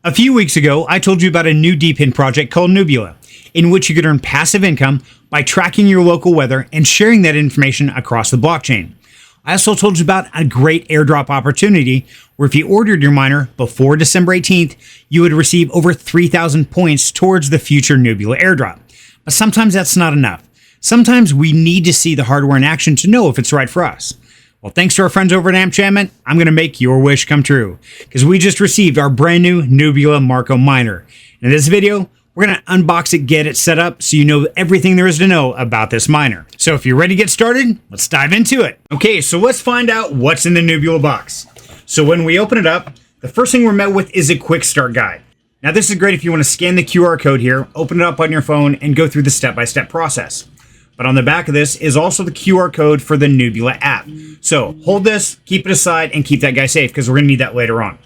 A few weeks ago, I told you about a new DePIN project called Nubila, in which you could earn passive income by tracking your local weather and sharing that information across the blockchain. I also told you about a great airdrop opportunity where if you ordered your miner before December 18th, you would receive over 3,000 points towards the future Nubila airdrop. But sometimes that's not enough. Sometimes we need to see the hardware in action to know if it's right for us. Well, thanks to our friends over at Enchantment, I'm going to make your wish come true, because we just received our brand new Nubila Marco miner. In this video, we're going to unbox it, get it set up, so you know everything there is to know about this miner. So if you're ready to get started, let's dive into it. Okay, so let's find out what's in the Nubila box. So when we open it up, the first thing we're met with is a quick start guide. Now this is great if you want to scan the QR code here, open it up on your phone, and go through the step-by-step process. But on the back of this is also the QR code for the Nubila app. So hold this, keep it aside, and keep that guy safe because we're going to need that later on.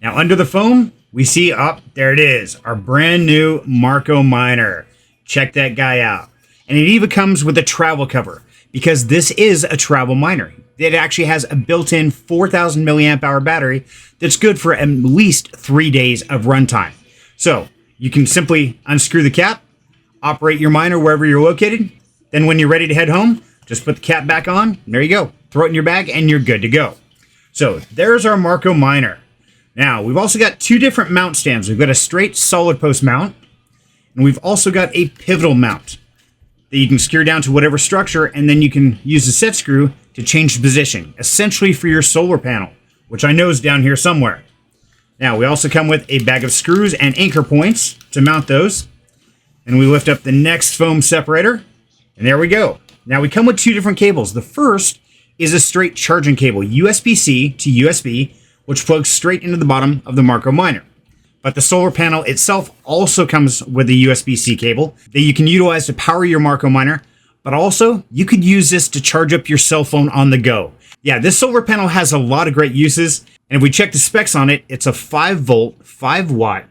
Now under the phone, we see there it is, our brand new Marco miner. Check that guy out. And it even comes with a travel cover because this is a travel miner. It actually has a built-in 4,000 milliamp hour battery that's good for at least 3 days of runtime. So you can simply unscrew the cap, operate your miner wherever you're located. Then when you're ready to head home, just put the cap back on. And there you go. Throw it in your bag and you're good to go. So there's our Marco miner. Now we've also got two different mount stands. We've got a straight solid post mount, and we've also got a pivotal mount that you can secure down to whatever structure, and then you can use the set screw to change the position, essentially for your solar panel, which I know is down here somewhere. Now we also come with a bag of screws and anchor points to mount those. And we lift up the next foam separator. And there we go. Now we come with two different cables. The first is a straight charging cable, USB-C to USB, which plugs straight into the bottom of the Marco miner. But the solar panel itself also comes with a USB-C cable that you can utilize to power your Marco miner, but also you could use this to charge up your cell phone on the go. Yeah, this solar panel has a lot of great uses, and if we check the specs on it, it's a 5 volt, 5 watt,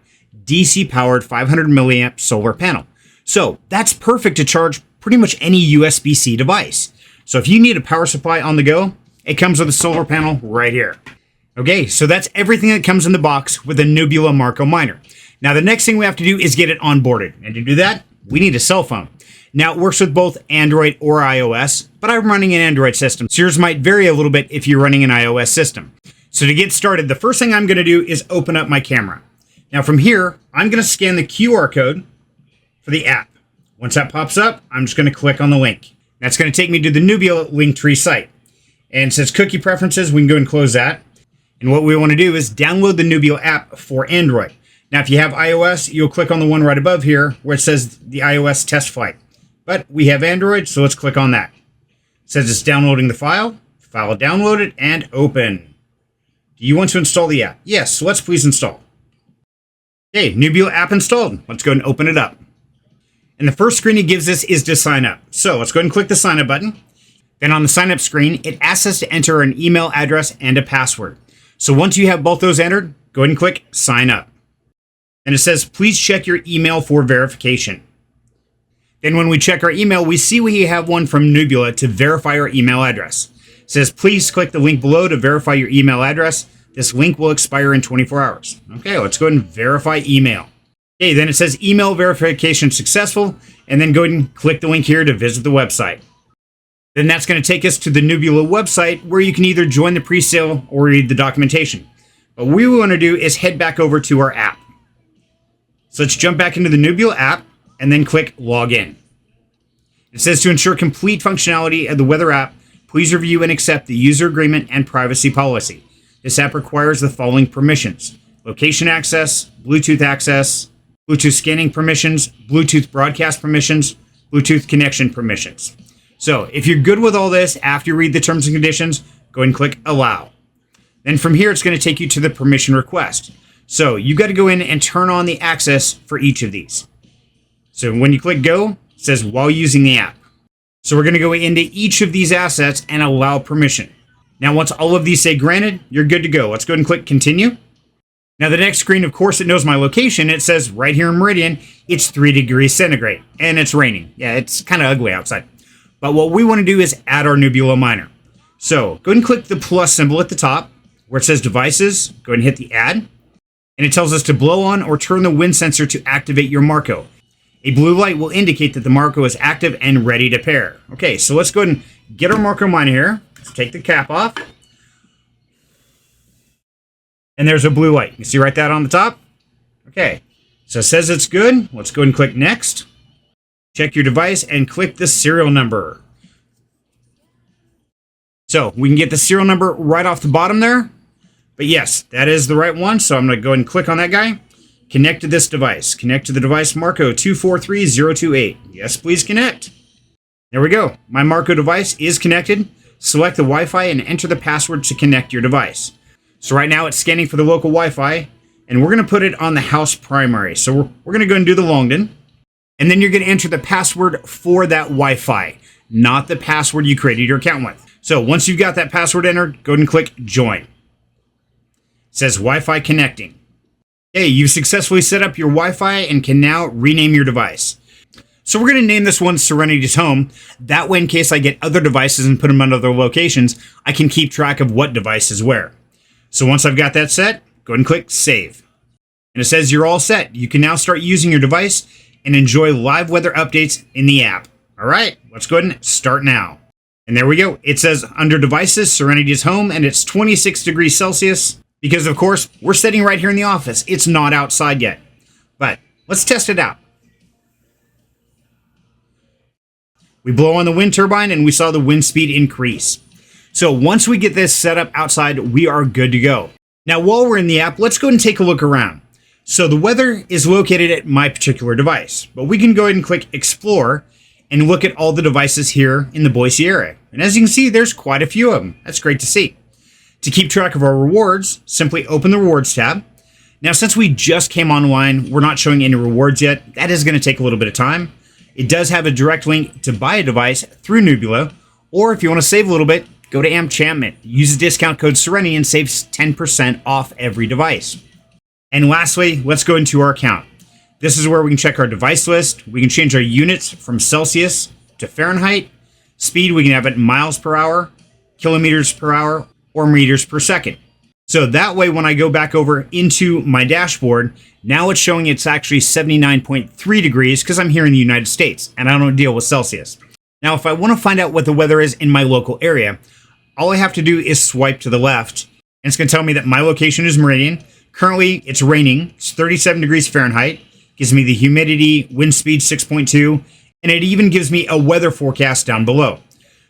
DC powered 500 milliamp solar panel. So that's perfect to charge pretty much any USB-C device. So if you need a power supply on the go, it comes with a solar panel right here. Okay, so that's everything that comes in the box with a Nubila Marco miner. Now the next thing we have to do is get it onboarded. And to do that, we need a cell phone. Now it works with both Android or iOS, but I'm running an Android system, so yours might vary a little bit if you're running an iOS system. So to get started, the first thing I'm going to do is open up my camera. Now from here, I'm going to scan the QR code for the app. Once that pops up, I'm just going to click on the link. That's going to take me to the Nubila Linktree site. And it says cookie preferences, we can go and close that. And what we want to do is download the Nubila app for Android. Now, if you have iOS, you'll click on the one right above here where it says the iOS test flight. But we have Android, so let's click on that. It says it's downloading the file. File downloaded and open. Do you want to install the app? Yes, so let's please install. Okay, Nubila app installed. Let's go and open it up. And the first screen it gives us is to sign up. So let's go ahead and click the sign up button. Then on the sign up screen, it asks us to enter an email address and a password. So once you have both those entered, go ahead and click sign up. And it says, please check your email for verification. Then when we check our email, we see we have one from Nubila to verify our email address. It says, please click the link below to verify your email address. This link will expire in 24 hours. Okay, let's go ahead and verify email. Okay, then it says email verification successful, and then go ahead and click the link here to visit the website. Then that's going to take us to the Nubila website where you can either join the pre-sale or read the documentation. But what we want to do is head back over to our app. So let's jump back into the Nubila app and then click login. It says to ensure complete functionality of the weather app, please review and accept the user agreement and privacy policy. This app requires the following permissions: location access, Bluetooth scanning permissions, Bluetooth broadcast permissions, Bluetooth connection permissions. So if you're good with all this, after you read the terms and conditions, go ahead and click allow. Then from here, it's going to take you to the permission request. So you got to go in and turn on the access for each of these. So when you click go, it says while using the app. So we're going to go into each of these assets and allow permission. Now, once all of these say granted, you're good to go. Let's go ahead and click continue. Now the next screen, of course, it knows my location. It says right here in Meridian, it's 3 degrees centigrade and it's raining. Yeah, it's kind of ugly outside. But what we want to do is add our Nubila miner. So go ahead and click the plus symbol at the top where it says devices. Go ahead and hit the add. And it tells us to blow on or turn the wind sensor to activate your Marco. A blue light will indicate that the Marco is active and ready to pair. Okay, so let's go ahead and get our Marco miner here. Let's take the cap off. And there's a blue light. You see right that on the top? Okay, so it says it's good. Let's go ahead and click next. Check your device and click the serial number. So we can get the serial number right off the bottom there. But yes, that is the right one. So I'm going to go ahead and click on that guy. Connect to this device. Connect to the device Marco 243028. Yes, please connect. There we go. My Marco device is connected. Select the Wi-Fi and enter the password to connect your device. So right now it's scanning for the local Wi-Fi, and we're going to put it on the house primary. So we're going to go and do the Longdon. And then you're going to enter the password for that Wi-Fi, not the password you created your account with. So once you've got that password entered, go ahead and click join. It says Wi-Fi connecting. Okay, you've successfully set up your Wi-Fi and can now rename your device. So we're going to name this one Serenity's Home. That way, in case I get other devices and put them on other locations, I can keep track of what device is where. So once I've got that set, go ahead and click Save. And it says you're all set. You can now start using your device and enjoy live weather updates in the app. All right, let's go ahead and start now. And there we go. It says under Devices, Serenity's Home, and it's 26 degrees Celsius. Because, of course, we're sitting right here in the office. It's not outside yet. But let's test it out. We blow on the wind turbine, and we saw the wind speed increase. So once we get this set up outside, we are good to go. Now, while we're in the app, let's go and take a look around. So the weather is located at my particular device. But we can go ahead and click Explore and look at all the devices here in the Boise area. And as you can see, there's quite a few of them. That's great to see. To keep track of our rewards, simply open the Rewards tab. Now, since we just came online, we're not showing any rewards yet. That is going to take a little bit of time. It does have a direct link to buy a device through Nubila, or if you want to save a little bit, go to Enchantment. Use the discount code Serenity and save 10% off every device. And lastly, let's go into our account. This is where we can check our device list. We can change our units from Celsius to Fahrenheit. Speed, we can have it in miles per hour, kilometers per hour, or meters per second. So that way, when I go back over into my dashboard, now it's showing it's actually 79.3 degrees because I'm here in the United States and I don't deal with Celsius. Now, if I want to find out what the weather is in my local area, all I have to do is swipe to the left and it's going to tell me that my location is Meridian. Currently, it's raining. It's 37 degrees Fahrenheit. Gives me the humidity, wind speed 6.2, and it even gives me a weather forecast down below.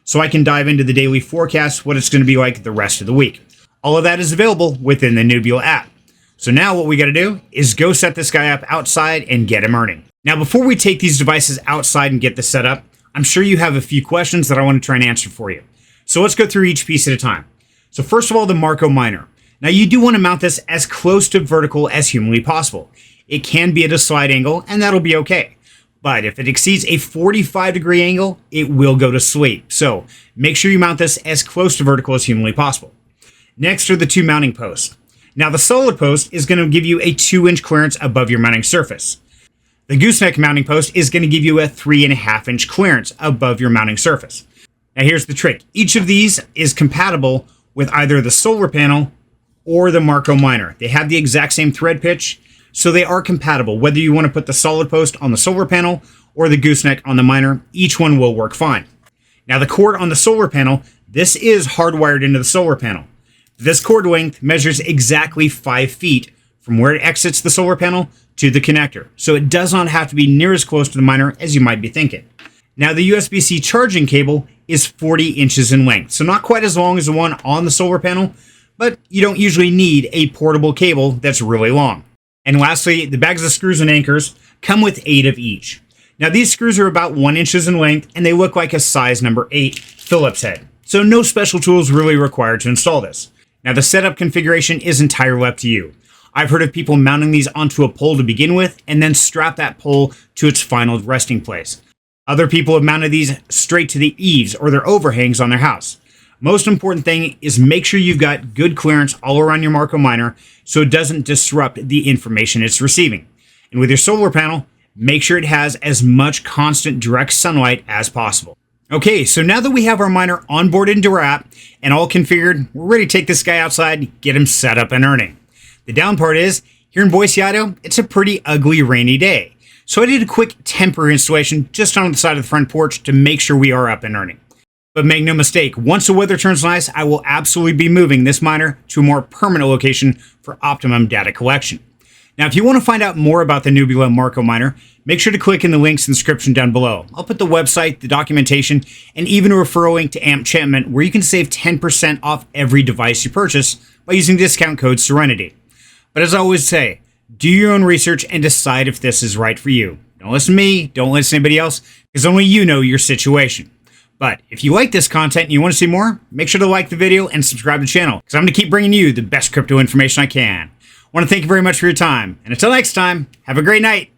So I can dive into the daily forecast, what it's going to be like the rest of the week. All of that is available within the Nubila app. So now what we got to do is go set this guy up outside and get him earning. Now, before we take these devices outside and get this set up, I'm sure you have a few questions that I want to try and answer for you. So let's go through each piece at a time. So first of all, the Marco miner. Now you do want to mount this as close to vertical as humanly possible. It can be at a slight angle and that'll be okay. But if it exceeds a 45-degree angle, it will go to sleep. So make sure you mount this as close to vertical as humanly possible. Next are the two mounting posts. Now the solid post is going to give you a 2-inch clearance above your mounting surface. The gooseneck mounting post is going to give you a 3.5-inch clearance above your mounting surface. Now here's the trick. Each of these is compatible with either the solar panel or the Marco miner. They have the exact same thread pitch, so they are compatible. Whether you want to put the solid post on the solar panel or the gooseneck on the miner, each one will work fine. Now the cord on the solar panel, this is hardwired into the solar panel. This cord length measures exactly 5 feet from where it exits the solar panel to the connector. So it does not have to be near as close to the miner as you might be thinking. Now the USB-C charging cable is 40 inches in length. So not quite as long as the one on the solar panel, but you don't usually need a portable cable that's really long. And lastly, the bags of screws and anchors come with 8 of each. Now these screws are about 1 inch in length and they look like a size number 8 Phillips head. So no special tools really required to install this. Now the setup configuration is entirely up to you. I've heard of people mounting these onto a pole to begin with and then strap that pole to its final resting place. Other people have mounted these straight to the eaves or their overhangs on their house. Most important thing is make sure you've got good clearance all around your Marco miner so it doesn't disrupt the information it's receiving. And with your solar panel, make sure it has as much constant direct sunlight as possible. Okay, so now that we have our miner onboarded into our app and all configured, we're ready to take this guy outside, get him set up and earning. The down part is Here in Boise, Idaho, it's a pretty ugly rainy day. So I did a quick temporary installation just on the side of the front porch to make sure we are up and earning. But make no mistake, once the weather turns nice, I will absolutely be moving this miner to a more permanent location for optimum data collection. Now, if you want to find out more about the Nubila Marco miner, make sure to click in the links in the description down below. I'll put the website, the documentation, and even a referral link to Amp where you can save 10% off every device you purchase by using discount code Serenity. But as I always say, do your own research and decide if this is right for you. Don't listen to me, don't listen to anybody else, because only you know your situation. But if you like this content and you want to see more, make sure to like the video and subscribe to the channel, because I'm going to keep bringing you the best crypto information I can. I want to thank you very much for your time, and until next time, have a great night.